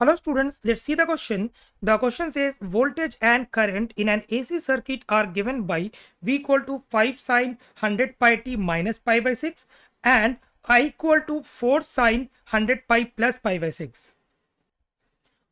Hello students, let's see the question. The question says voltage and current in an AC circuit are given by V equal to 5 sine 100 pi t minus pi by 6 and I equal to 4 sine 100 pi plus pi by 6.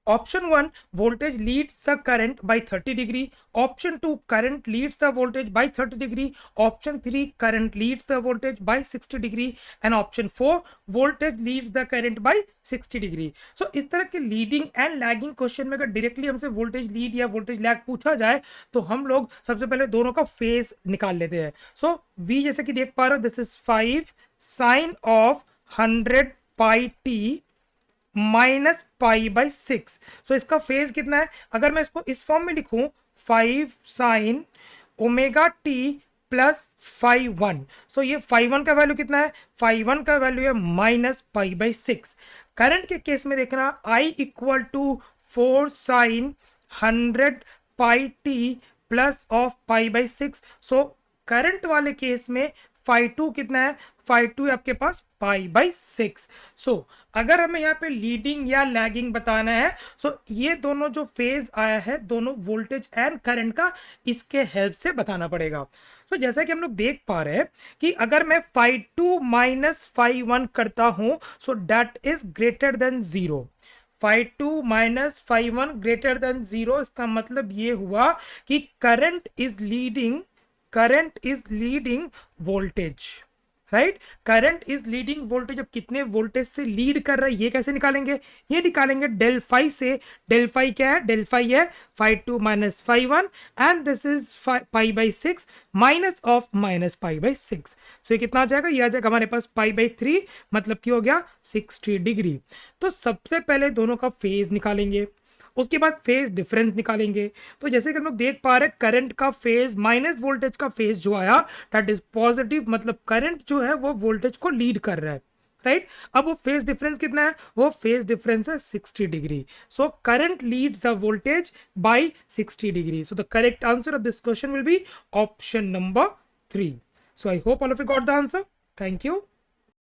Option 1, voltage leads the current by 30 degree. Option 2, current leads the voltage by 30 degree. Option 3, current leads the voltage by 60 degree. And option 4, voltage leads the current by 60 degree. So इस तरह के leading and lagging question में अगर directly हमसे voltage lead या voltage lag पूछा जाए तो हम लोग सबसे पहले दोनों का फेज निकाल लेते हैं. सो V जैसे कि देख पा रहे हो, this is 5 sine of 100 pi T minus pi by 6. So इसका फेज कितना है? अगर मैं इसको इस फॉर्म में लिखूं 5 sine omega T plus five one. So ये फाइव वन का वैल्यू कितना है? फाइव वन का वैल्यू है माइनस पाई बाई 6. करंट के केस में देखना I equal to 4 sine 100 pi T plus of pi by 6. So current वाले केस में फाई टू कितना है? फाई टू आपके पास पाई बाई 6. सो अगर हमें यहाँ पे लीडिंग या लैगिंग बताना है, सो ये दोनों जो फेज आया है दोनों वोल्टेज एंड करंट का, इसके हेल्प से बताना पड़ेगा. तो जैसा कि हम लोग देख पा रहे हैं कि अगर मैं phi two minus phi one करता हूं so that is greater than 0. Phi two minus phi one greater than 0, इसका मतलब ये हुआ कि current is leading voltage, right. Current is leading voltage. अब कितने वोल्टेज से लीड कर रहा है ये कैसे निकालेंगे? ये निकालेंगे डेल फाई से. डेल फाई क्या है? डेल फाई है phi two minus phi one and this is pi by 6 minus of minus pi by 6. So ये कितना आ जाएगा? ये आ जाएगा हमारे पास पाई बाई 3, मतलब कि हो गया 60 डिग्री. तो सबसे पहले दोनों का फेज निकालेंगे, उसके बाद फेज डिफरेंस निकालेंगे. तो जैसे कि हम लोग देख पा रहे हैं करंट का फेज माइनस वोल्टेज का फेज जो आया दैट इज पॉजिटिव, मतलब करंट जो है वो वोल्टेज को लीड कर रहा है, राइट. अब वो फेज डिफरेंस कितना है? वो फेज डिफरेंस है 60 degree. So current leads the voltage bye 60 degree. So the correct answer of this question will be option number 3. So I hope all of you got the answer. Thank you.